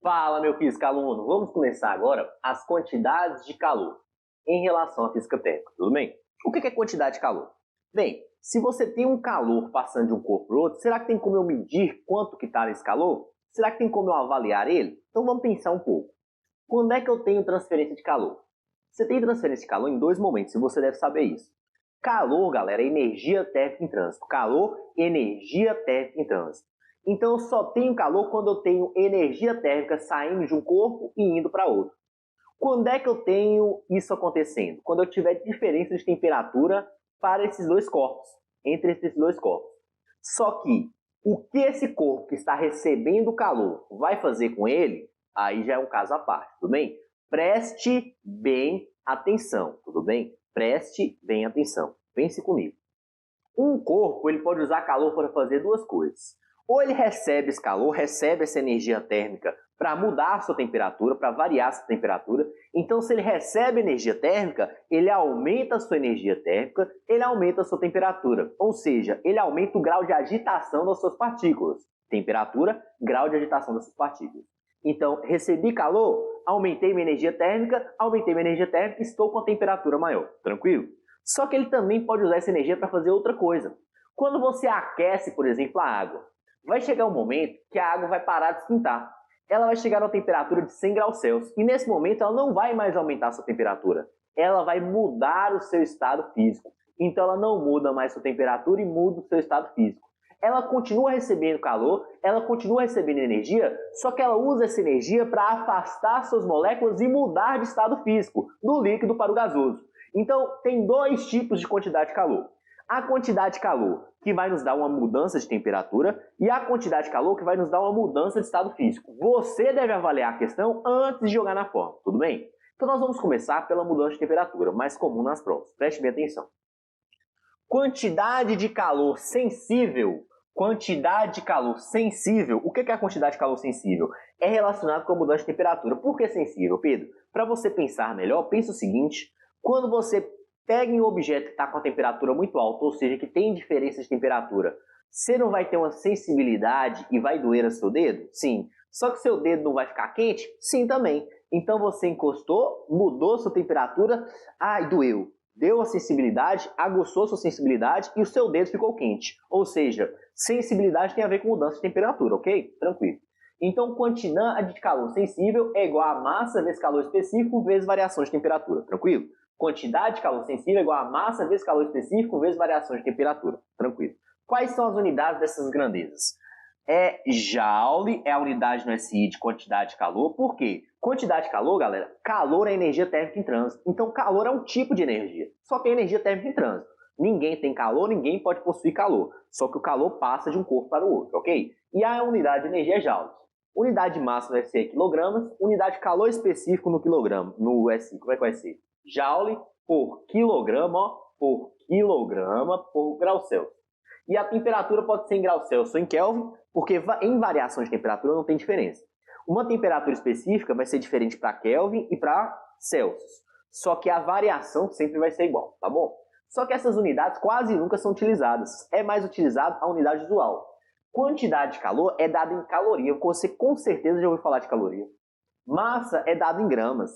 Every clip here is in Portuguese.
Fala, meu físico aluno! Vamos começar agora as quantidades de calor em relação à física térmica, tudo bem? O que é quantidade de calor? Bem, se você tem um calor passando de um corpo para o outro, será que tem como eu medir quanto que está nesse calor? Será que tem como eu avaliar ele? Então vamos pensar um pouco. Quando é que eu tenho transferência de calor? Você tem transferência de calor em dois momentos, e você deve saber isso. Calor, galera, é energia térmica em trânsito. Calor, energia térmica em trânsito. Então eu só tenho calor quando eu tenho energia térmica saindo de um corpo e indo para outro. Quando é que eu tenho isso acontecendo? Quando eu tiver diferença de temperatura para esses dois corpos, entre esses dois corpos. Só que o que esse corpo que está recebendo calor vai fazer com ele, aí já é um caso à parte, tudo bem? Preste bem atenção, tudo bem? Preste bem atenção. Pense comigo. Um corpo ele pode usar calor para fazer duas coisas. Ou ele recebe esse calor, recebe essa energia térmica para mudar a sua temperatura, para variar a sua temperatura. Então, se ele recebe energia térmica, ele aumenta a sua energia térmica, ele aumenta a sua temperatura. Ou seja, ele aumenta o grau de agitação das suas partículas. Temperatura, grau de agitação das suas partículas. Então, recebi calor, aumentei minha energia térmica, estou com a temperatura maior. Tranquilo? Só que ele também pode usar essa energia para fazer outra coisa. Quando você aquece, por exemplo, a água, vai chegar um momento que a água vai parar de esquentar. Ela vai chegar a uma temperatura de 100 graus Celsius. E nesse momento ela não vai mais aumentar a sua temperatura. Ela vai mudar o seu estado físico. Então ela não muda mais a sua temperatura e muda o seu estado físico. Ela continua recebendo calor, ela continua recebendo energia, só que ela usa essa energia para afastar suas moléculas e mudar de estado físico, do líquido para o gasoso. Então tem dois tipos de quantidade de calor. A quantidade de calor que vai nos dar uma mudança de temperatura e a quantidade de calor que vai nos dar uma mudança de estado físico. Você deve avaliar a questão antes de jogar na forma, tudo bem? Então nós vamos começar pela mudança de temperatura, mais comum nas provas. Preste bem atenção. Quantidade de calor sensível. Quantidade de calor sensível. O que é a quantidade de calor sensível? É relacionado com a mudança de temperatura. Por que sensível, Pedro? Para você pensar melhor, pense o seguinte. Quando você pega um objeto que está com a temperatura muito alta, ou seja, que tem diferença de temperatura, você não vai ter uma sensibilidade e vai doer o seu dedo? Sim. Só que seu dedo não vai ficar quente? Sim, também. Então você encostou, mudou a sua temperatura, ai, doeu. Deu a sensibilidade, aguçou a sua sensibilidade e o seu dedo ficou quente. Ou seja, sensibilidade tem a ver com mudança de temperatura, ok? Tranquilo. Então, quantidade de calor sensível é igual a massa vezes calor específico vezes variação de temperatura, tranquilo? Quantidade de calor sensível é igual a massa vezes calor específico vezes variação de temperatura, tranquilo? Quais são as unidades dessas grandezas? Joule é a unidade no SI de quantidade de calor. Por quê? Quantidade de calor, galera, calor é energia térmica em trânsito. Então, calor é um tipo de energia. Só tem energia térmica em trânsito. Ninguém tem calor, ninguém pode possuir calor. Só que o calor passa de um corpo para o outro, ok? E a unidade de energia é joules. Unidade de massa no SI é quilogramas. Unidade de calor específico no quilograma, no SI, como é que vai ser? Joule por quilograma, por grau Celsius. E a temperatura pode ser em graus Celsius ou em Kelvin, porque em variação de temperatura não tem diferença. Uma temperatura específica vai ser diferente para Kelvin e para Celsius. Só que a variação sempre vai ser igual, tá bom? Só que essas unidades quase nunca são utilizadas. É mais utilizado a unidade usual. Quantidade de calor é dada em caloria. Você com certeza já ouviu falar de caloria. Massa é dada em gramas.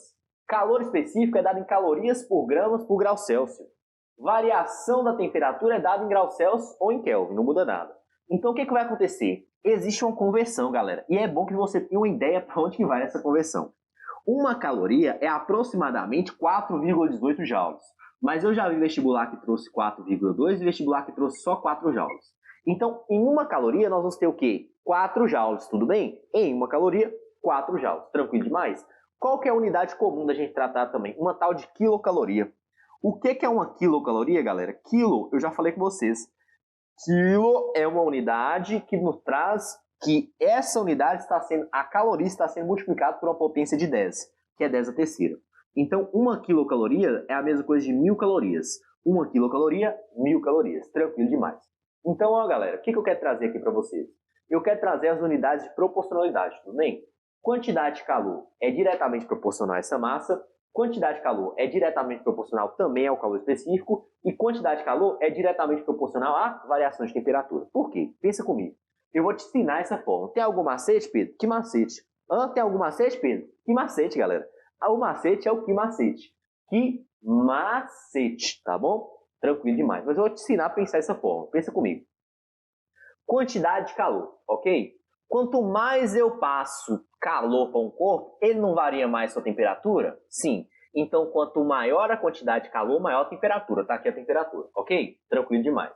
Calor específico é dado em calorias por gramas por grau Celsius. Variação da temperatura é dada em graus Celsius ou em Kelvin, não muda nada. Então o que vai acontecer? Existe uma conversão, galera, e é bom que você tenha uma ideia para onde que vai essa conversão. Uma caloria é aproximadamente 4,18 joules, mas eu já vi vestibular que trouxe 4,2 e vestibular que trouxe só 4 joules. Então, em uma caloria nós vamos ter o quê? 4 joules, tudo bem? Em uma caloria, 4 joules. Tranquilo demais? Qual que é a unidade comum da gente tratar também? Uma tal de quilocaloria. O que é uma quilocaloria, galera? Quilo, eu já falei com vocês. Quilo é uma unidade que nos traz que essa unidade a caloria está sendo multiplicada por uma potência de 10, que é 10 a terceira. Então, uma quilocaloria é a mesma coisa de 1000 calorias. Uma quilocaloria, 1000 calorias. Tranquilo demais. Então, ó, galera, o que eu quero trazer aqui para vocês? Eu quero trazer as unidades de proporcionalidade, tudo bem? Quantidade de calor é diretamente proporcional a essa massa. Quantidade de calor é diretamente proporcional também ao calor específico e quantidade de calor é diretamente proporcional à variação de temperatura. Por quê? Pensa comigo. Eu vou te ensinar essa forma. Tem algum macete, Pedro? Que macete? Tem algum macete, Pedro? Que macete, galera? O macete é o que macete. Que macete, tá bom? Tranquilo demais. Mas eu vou te ensinar a pensar dessa forma. Pensa comigo. Quantidade de calor, ok? Quanto mais eu passo calor para um corpo, ele não varia mais sua temperatura? Sim. Então, quanto maior a quantidade de calor, maior a temperatura. Tá aqui a temperatura, ok? Tranquilo demais.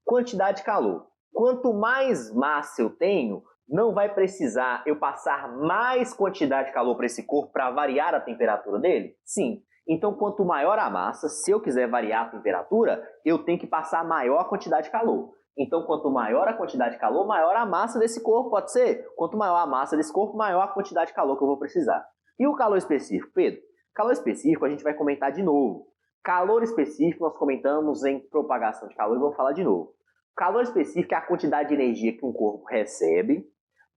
Quantidade de calor. Quanto mais massa eu tenho, não vai precisar eu passar mais quantidade de calor para esse corpo para variar a temperatura dele? Sim. Então, quanto maior a massa, se eu quiser variar a temperatura, eu tenho que passar maior quantidade de calor. Então, quanto maior a quantidade de calor, maior a massa desse corpo, pode ser? Quanto maior a massa desse corpo, maior a quantidade de calor que eu vou precisar. E o calor específico, Pedro? Calor específico a gente vai comentar de novo. Calor específico nós comentamos em propagação de calor e vou falar de novo. Calor específico é a quantidade de energia que um corpo recebe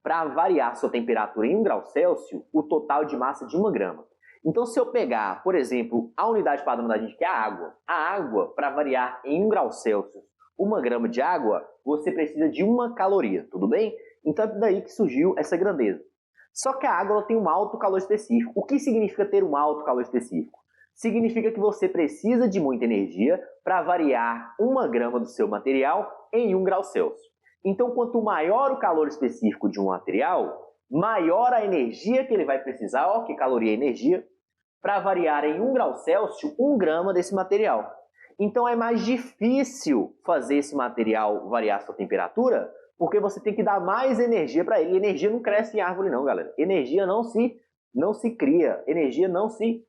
para variar sua temperatura em 1 grau Celsius, o total de massa de 1 grama. Então, se eu pegar, por exemplo, a unidade padrão da gente, que é a água, para variar em 1 grau Celsius, 1 grama de água, você precisa de 1 caloria, tudo bem? Então é daí que surgiu essa grandeza. Só que a água ela tem um alto calor específico. O que significa ter um alto calor específico? Significa que você precisa de muita energia para variar 1 grama do seu material em 1 grau Celsius. Então, quanto maior o calor específico de um material, maior a energia que ele vai precisar, ó, que caloria é energia, para variar em 1 grau Celsius 1 grama desse material. Então é mais difícil fazer esse material variar sua temperatura, porque você tem que dar mais energia para ele. E energia não cresce em árvore não, galera. Energia não se cria, energia não se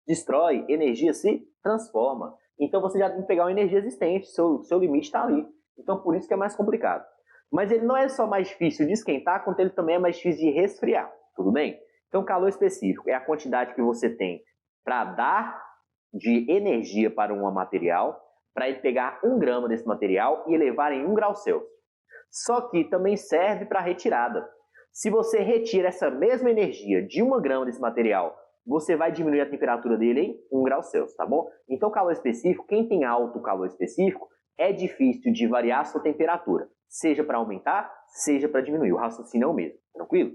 destrói, energia se transforma. Então você já tem que pegar uma energia existente, seu limite está ali. Então por isso que é mais complicado. Mas ele não é só mais difícil de esquentar, quanto ele também é mais difícil de resfriar, tudo bem? Então calor específico é a quantidade que você tem para dar de energia para um material, para ele pegar 1 grama desse material e elevar em 1 grau Celsius. Só que também serve para retirada. Se você retira essa mesma energia de 1 grama desse material, você vai diminuir a temperatura dele em 1 grau Celsius, tá bom? Então calor específico, quem tem alto calor específico, é difícil de variar a sua temperatura, seja para aumentar, seja para diminuir. O raciocínio é o mesmo, tranquilo?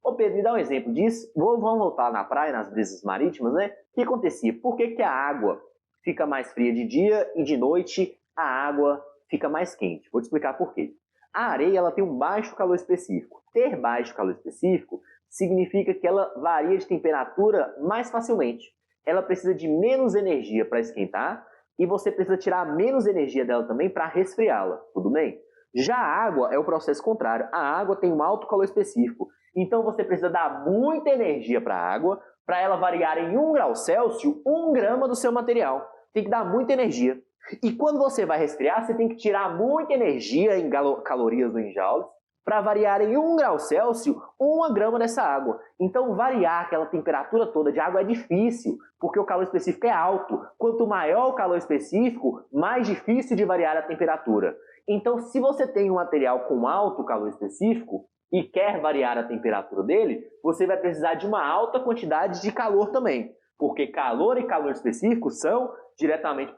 Ô Pedro, me dá um exemplo disso. Vamos voltar na praia, nas brisas marítimas, né? O que acontecia? Por que a água fica mais fria de dia e de noite a água fica mais quente? Vou te explicar por quê. A areia ela tem um baixo calor específico. Ter baixo calor específico significa que ela varia de temperatura mais facilmente. Ela precisa de menos energia para esquentar e você precisa tirar menos energia dela também para resfriá-la, tudo bem? Já a água é o processo contrário. A água tem um alto calor específico. Então você precisa dar muita energia para a água para ela variar em 1 grau Celsius 1 grama do seu material. Tem que dar muita energia. E quando você vai resfriar, você tem que tirar muita energia em calorias ou em joules para variar em 1 grau Celsius 1 grama dessa água. Então variar aquela temperatura toda de água é difícil, porque o calor específico é alto. Quanto maior o calor específico, mais difícil de variar a temperatura. Então se você tem um material com alto calor específico, e quer variar a temperatura dele, você vai precisar de uma alta quantidade de calor também, porque calor e calor específico são diretamente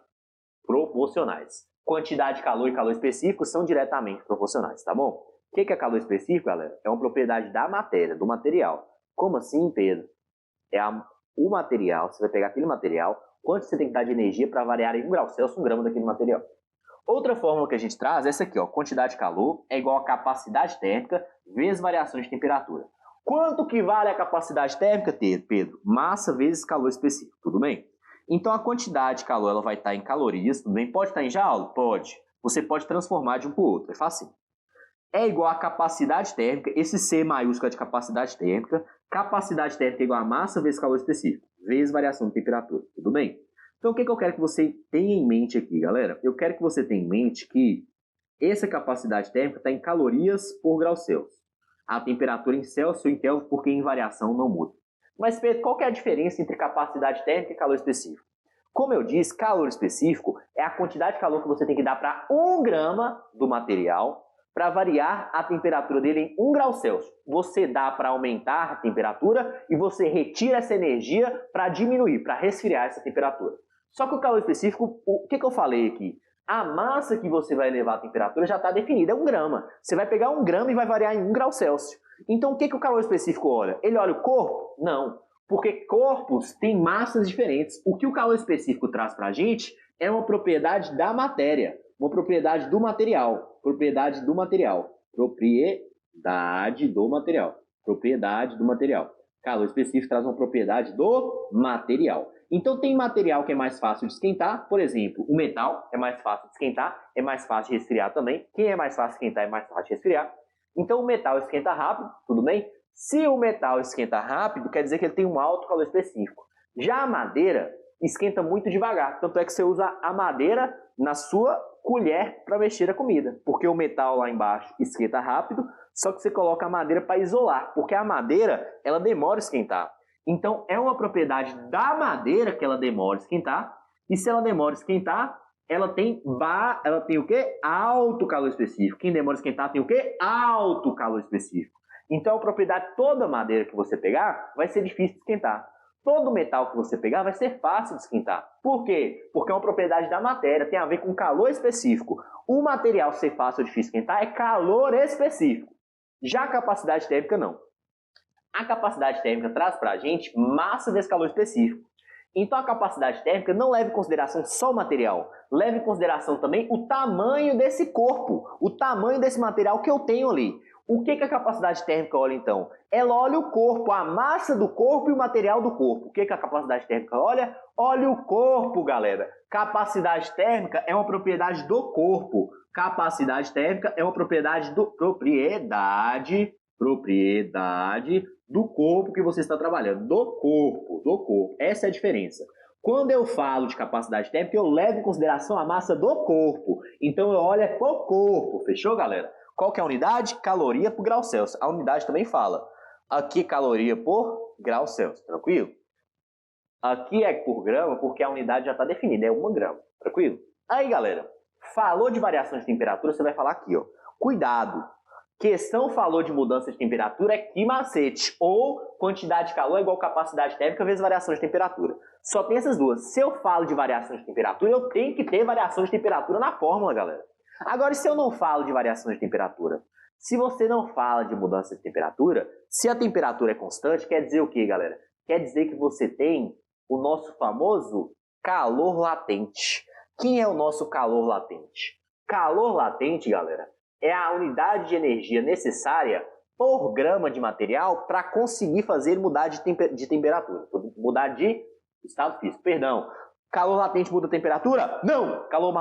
proporcionais. Quantidade de calor e calor específico são diretamente proporcionais, tá bom? O que é calor específico, galera? É uma propriedade da matéria, do material. Como assim, Pedro? O material, você vai pegar aquele material, quanto você tem que dar de energia para variar em 1 grau Celsius 1 grama daquele material. Outra fórmula que a gente traz é essa aqui, ó. Quantidade de calor é igual a capacidade térmica vezes variações de temperatura. Quanto que vale a capacidade térmica, Pedro? Massa vezes calor específico, tudo bem? Então a quantidade de calor ela vai estar em calorias, tudo bem? Pode estar em joule? Pode. Você pode transformar de um para o outro, é fácil. É igual a capacidade térmica, esse C maiúsculo é de capacidade térmica é igual a massa vezes calor específico, vezes variação de temperatura, tudo bem? Então, o que eu quero que você tenha em mente aqui, galera? Eu quero que você tenha em mente que essa capacidade térmica está em calorias por grau Celsius. A temperatura em Celsius ou em Kelvin, porque em variação não muda. Mas, Pedro, qual que é a diferença entre capacidade térmica e calor específico? Como eu disse, calor específico é a quantidade de calor que você tem que dar para 1 grama do material para variar a temperatura dele em 1 grau Celsius. Você dá para aumentar a temperatura e você retira essa energia para diminuir, para resfriar essa temperatura. Só que o calor específico, o que eu falei aqui? A massa que você vai elevar a temperatura já está definida, é 1 grama. Você vai pegar 1 grama e vai variar em 1 grau Celsius. Então o que o calor específico olha? Ele olha o corpo? Não, porque corpos têm massas diferentes. O que o calor específico traz para a gente é uma propriedade da matéria, uma propriedade do material, propriedade do material, propriedade do material, propriedade do material. Calor específico traz uma propriedade do material. Então tem material que é mais fácil de esquentar, por exemplo, o metal é mais fácil de esquentar, é mais fácil de resfriar também. Quem é mais fácil de esquentar é mais fácil de resfriar. Então o metal esquenta rápido, tudo bem? Se o metal esquenta rápido, quer dizer que ele tem um alto calor específico. Já a madeira esquenta muito devagar, tanto é que você usa a madeira na sua colher para mexer a comida, porque o metal lá embaixo esquenta rápido, só que você coloca a madeira para isolar, porque a madeira ela demora a esquentar. Então é uma propriedade da madeira que ela demora a esquentar, e se ela demora a esquentar, ela tem o quê? Alto calor específico. Quem demora a esquentar tem o quê? Alto calor específico. Então a propriedade toda madeira que você pegar vai ser difícil de esquentar. Todo metal que você pegar vai ser fácil de esquentar. Por quê? Porque é uma propriedade da matéria, tem a ver com calor específico. O material ser fácil ou difícil de esquentar é calor específico. Já a capacidade térmica não. A capacidade térmica traz para a gente massa desse calor específico. Então a capacidade térmica não leva em consideração só o material, leva em consideração também o tamanho desse corpo, o tamanho desse material que eu tenho ali. O que a capacidade térmica olha então? Ela olha o corpo, a massa do corpo e o material do corpo. O que a capacidade térmica olha? Olha o corpo, galera. Capacidade térmica é uma propriedade do corpo. Capacidade térmica é uma propriedade do corpo que você está trabalhando. Do corpo. Essa é a diferença. Quando eu falo de capacidade térmica, eu levo em consideração a massa do corpo. Então eu olho para o corpo. Fechou, galera? Qual que é a unidade? Caloria por grau Celsius. A unidade também fala. Aqui caloria por grau Celsius. Tranquilo? Aqui é por grama porque a unidade já está definida. É 1 grama. Tranquilo? Aí, galera, falou de variação de temperatura, você vai falar aqui, ó. Cuidado. Questão falou de mudança de temperatura é que macete. Ou quantidade de calor é igual capacidade térmica vezes variação de temperatura. Só tem essas duas. Se eu falo de variação de temperatura, eu tenho que ter variação de temperatura na fórmula, galera. Agora, se eu não falo de variação de temperatura? Se você não fala de mudança de temperatura, se a temperatura é constante, quer dizer o que, galera? Quer dizer que você tem o nosso famoso calor latente. Quem é o nosso calor latente? Calor latente, galera, é a unidade de energia necessária por grama de material para conseguir fazer mudar de temperatura, mudar de estado físico. Perdão. Calor latente muda a temperatura? Não! Calor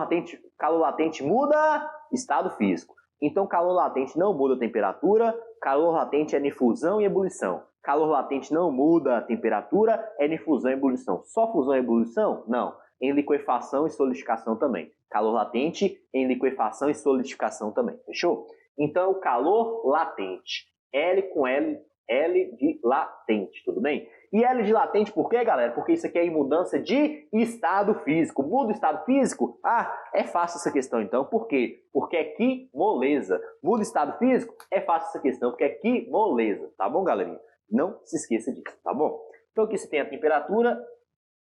latente muda estado físico. Então, calor latente não muda a temperatura, calor latente é difusão e ebulição. Calor latente não muda a temperatura, é difusão e ebulição. Só fusão e ebulição? Não. Em liquefação e solidificação também. Calor latente em liquefação e solidificação também. Fechou? Então, o calor latente. L com L de latente, tudo bem? E L de latente por quê, galera? Porque isso aqui é em mudança de estado físico. Muda o estado físico? Ah, é fácil essa questão então. Por quê? Porque é que moleza. Muda o estado físico? É fácil essa questão, porque é que moleza. Tá bom, galerinha? Não se esqueça disso, tá bom? Então aqui você tem a temperatura,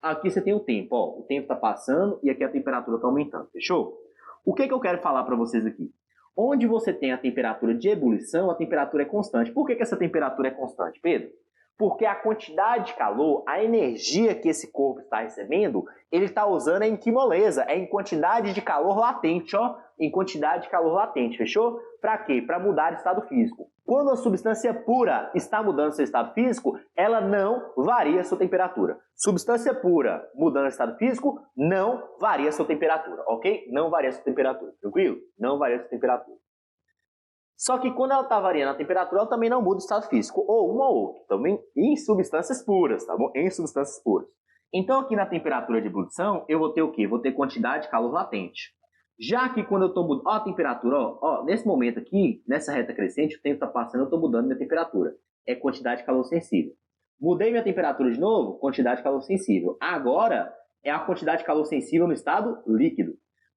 aqui você tem o tempo. Ó, o tempo está passando e aqui a temperatura está aumentando. Fechou? O que eu quero falar para vocês aqui? Onde você tem a temperatura de ebulição, a temperatura é constante. Por que essa temperatura é constante, Pedro? Porque a quantidade de calor, a energia que esse corpo está recebendo, ele está usando em que moleza? É em quantidade de calor latente, ó. Em quantidade de calor latente, fechou? Para quê? Para mudar de estado físico. Quando a substância pura está mudando seu estado físico, ela não varia sua temperatura. Substância pura mudando estado físico, não varia sua temperatura, ok? Não varia sua temperatura, tranquilo? Não varia sua temperatura. Só que quando ela está variando a temperatura, ela também não muda o estado físico, ou um ou outro, também em substâncias puras, tá bom? Em substâncias puras. Então aqui na temperatura de ebulição, eu vou ter o quê? Vou ter quantidade de calor latente. Já que quando eu estou mudando, ó a temperatura, ó, nesse momento aqui, nessa reta crescente, o tempo está passando, eu estou mudando minha temperatura. É quantidade de calor sensível. Mudei minha temperatura de novo, quantidade de calor sensível. Agora é a quantidade de calor sensível no estado líquido.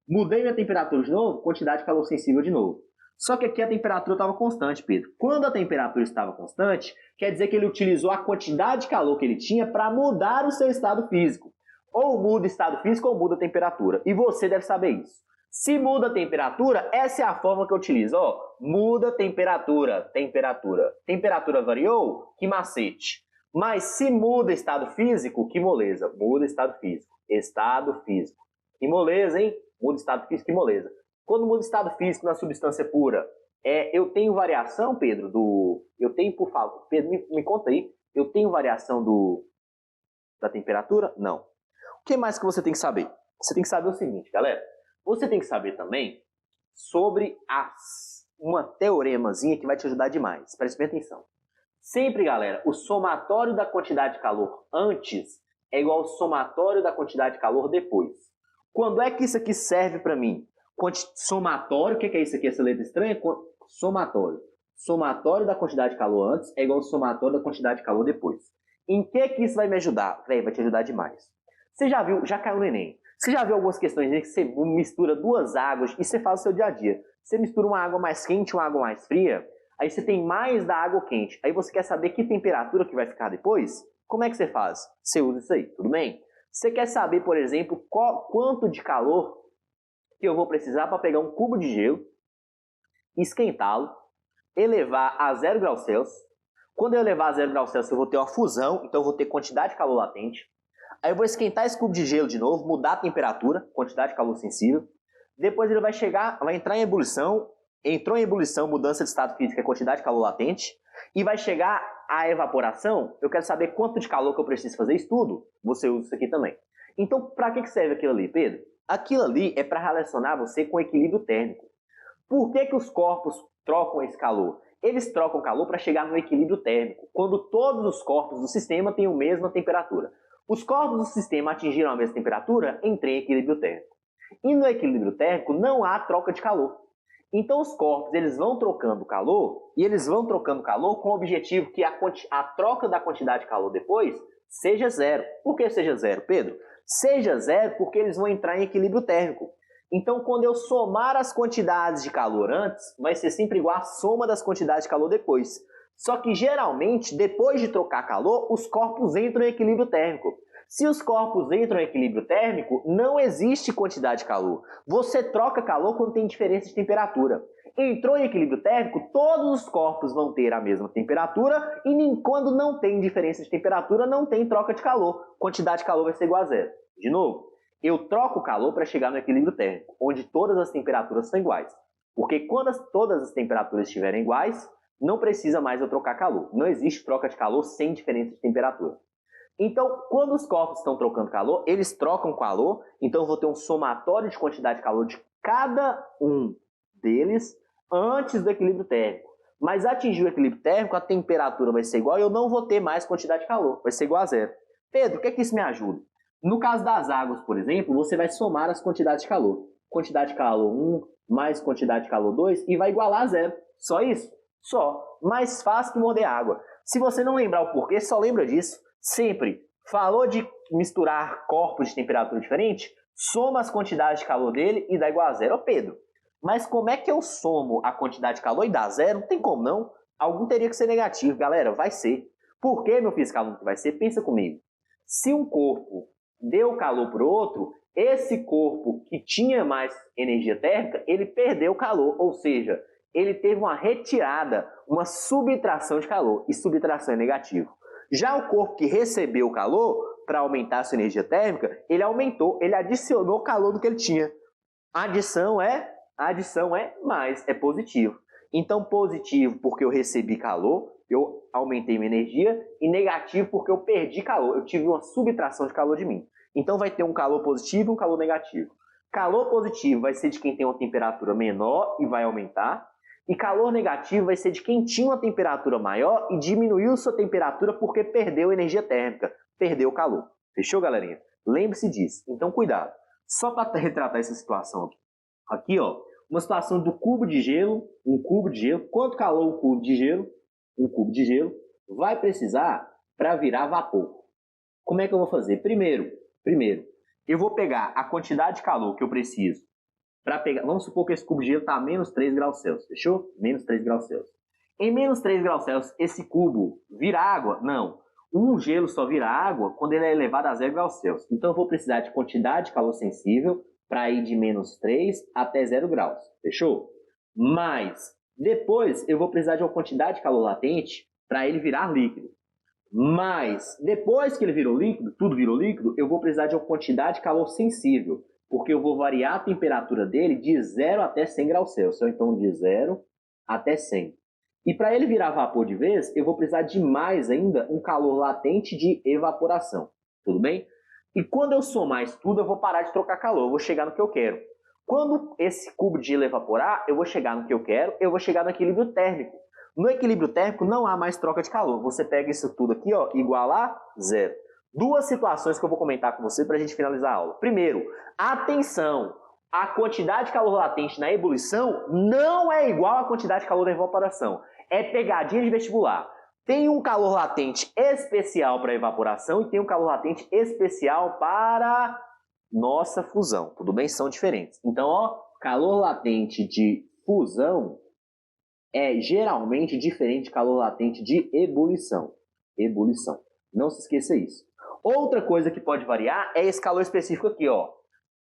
Mudei minha temperatura de novo, quantidade de calor sensível de novo. Só que aqui a temperatura estava constante, Pedro. Quando a temperatura estava constante, quer dizer que ele utilizou a quantidade de calor que ele tinha para mudar o seu estado físico. Ou muda o estado físico ou muda a temperatura. E você deve saber isso. Se muda a temperatura, essa é a forma que eu utilizo. Ó, muda a temperatura, temperatura. Temperatura variou? Que macete. Mas se muda estado físico, que moleza. Muda estado físico. Estado físico. Que moleza, hein? Muda estado físico, que moleza. Quando muda estado físico na substância pura, eu tenho variação, Pedro, Eu tenho, por favor, Pedro, me conta aí. Eu tenho variação da temperatura? Não. O que mais que você tem que saber? Você tem que saber o seguinte, galera. Você tem que saber também sobre uma teoremazinha que vai te ajudar demais. Preste bem atenção. Sempre, galera, o somatório da quantidade de calor antes é igual ao somatório da quantidade de calor depois. Quando é que isso aqui serve para mim? Somatório, o que é isso aqui? Essa letra estranha? Somatório. Somatório da quantidade de calor antes é igual ao somatório da quantidade de calor depois. Em que isso vai me ajudar? Véi, vai te ajudar demais. Você já viu, já caiu no Enem. Você já viu algumas questões que você mistura duas águas e você faz o seu dia a dia. Você mistura uma água mais quente e uma água mais fria, aí você tem mais da água quente. Aí você quer saber que temperatura que vai ficar depois? Como é que você faz? Você usa isso aí, tudo bem? Você quer saber, por exemplo, quanto de calor que eu vou precisar para pegar um cubo de gelo, esquentá-lo, elevar a 0 graus Celsius. Quando eu elevar a 0 graus Celsius, eu vou ter uma fusão, então eu vou ter quantidade de calor latente. Aí eu vou esquentar esse cubo de gelo de novo, mudar a temperatura, quantidade de calor sensível. Depois ele vai entrar em ebulição. Entrou em ebulição, mudança de estado físico, é quantidade de calor latente. E vai chegar a evaporação. Eu quero saber quanto de calor que eu preciso fazer isso tudo. Você usa isso aqui também. Então, para que serve aquilo ali, Pedro? Aquilo ali é para relacionar você com o equilíbrio térmico. Por que os corpos trocam esse calor? Eles trocam calor para chegar no equilíbrio térmico, quando todos os corpos do sistema têm a mesma temperatura. Os corpos do sistema atingiram a mesma temperatura, entrem em equilíbrio térmico. E no equilíbrio térmico não há troca de calor. Então os corpos eles vão trocando calor, e eles vão trocando calor com o objetivo que a troca da quantidade de calor depois seja zero. Por que seja zero, Pedro? Seja zero porque eles vão entrar em equilíbrio térmico. Então quando eu somar as quantidades de calor antes, vai ser sempre igual a soma das quantidades de calor depois. Só que geralmente, depois de trocar calor, os corpos entram em equilíbrio térmico. Se os corpos entram em equilíbrio térmico, não existe quantidade de calor. Você troca calor quando tem diferença de temperatura. Entrou em equilíbrio térmico, todos os corpos vão ter a mesma temperatura e nem quando não tem diferença de temperatura, não tem troca de calor. Quantidade de calor vai ser igual a zero. De novo, eu troco o calor para chegar no equilíbrio térmico, onde todas as temperaturas são iguais. Porque quando todas as temperaturas estiverem iguais, não precisa mais eu trocar calor. Não existe troca de calor sem diferença de temperatura. Então, quando os corpos estão trocando calor, eles trocam calor, então eu vou ter um somatório de quantidade de calor de cada um deles antes do equilíbrio térmico. Mas atingir o equilíbrio térmico, a temperatura vai ser igual e eu não vou ter mais quantidade de calor, vai ser igual a zero. Pedro, o que é que isso me ajuda? No caso das águas, por exemplo, você vai somar as quantidades de calor. Quantidade de calor 1 mais quantidade de calor 2 e vai igualar a zero. Só isso? Só. Mais fácil que morder água. Se você não lembrar o porquê, só lembra disso. Sempre falou de misturar corpos de temperatura diferente, soma as quantidades de calor dele e dá igual a zero. Ô Pedro, mas como é que eu somo a quantidade de calor e dá zero? Não tem como não. Algum teria que ser negativo. Galera, vai ser. Por que, meu físico aluno, que vai ser? Pensa comigo. Se um corpo deu calor para o outro, esse corpo que tinha mais energia térmica, ele perdeu calor. Ou seja, ele teve uma retirada, uma subtração de calor. E subtração é negativo. Já o corpo que recebeu calor, para aumentar a sua energia térmica, ele aumentou, ele adicionou calor do que ele tinha. Adição é mais, é positivo. Então positivo porque eu recebi calor, eu aumentei minha energia, e negativo porque eu perdi calor, eu tive uma subtração de calor de mim. Então vai ter um calor positivo e um calor negativo. Calor positivo vai ser de quem tem uma temperatura menor e vai aumentar. E calor negativo vai ser de quem tinha uma temperatura maior e diminuiu sua temperatura porque perdeu energia térmica, perdeu calor. Fechou, galerinha? Lembre-se disso. Então, cuidado. Só para retratar essa situação aqui. Aqui, ó, uma situação do cubo de gelo, um cubo de gelo. Quanto calor um cubo de gelo? Um cubo de gelo vai precisar para virar vapor. Como é que eu vou fazer? Primeiro, eu vou pegar a quantidade de calor que eu preciso para pegar, vamos supor que esse cubo de gelo está a menos 3 graus Celsius, fechou? Menos 3 graus Celsius. Em menos 3 graus Celsius, esse cubo vira água? Não. Um gelo só vira água quando ele é elevado a 0 graus Celsius. Então eu vou precisar de quantidade de calor sensível para ir de -3 até 0 graus, fechou? Mas depois eu vou precisar de uma quantidade de calor latente para ele virar líquido. Mas depois que ele virou líquido, tudo virou líquido, eu vou precisar de uma quantidade de calor sensível, porque eu vou variar a temperatura dele de 0 até 100 graus Celsius, ou então de 0 até 100. E para ele virar vapor de vez, eu vou precisar de mais ainda um calor latente de evaporação, tudo bem? E quando eu somar isso tudo, eu vou parar de trocar calor, eu vou chegar no que eu quero. Quando esse cubo de gelo evaporar, eu vou chegar no que eu quero, eu vou chegar no equilíbrio térmico. No equilíbrio térmico não há mais troca de calor. Você pega isso tudo aqui, ó, igual a 0. Duas situações que eu vou comentar com você para a gente finalizar a aula. Primeiro, atenção! A quantidade de calor latente na ebulição não é igual à quantidade de calor na evaporação. É pegadinha de vestibular. Tem um calor latente especial para evaporação e tem um calor latente especial para nossa fusão. Tudo bem? São diferentes. Então, ó, calor latente de fusão é geralmente diferente de calor latente de ebulição. Ebulição. Não se esqueça isso. Outra coisa que pode variar é esse calor específico aqui, ó.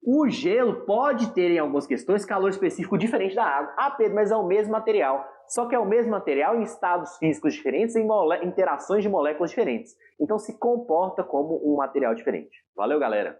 O gelo pode ter, em algumas questões, calor específico diferente da água. Ah, Pedro, mas é o mesmo material. Só que é o mesmo material em estados físicos diferentes, em interações de moléculas diferentes. Então se comporta como um material diferente. Valeu, galera!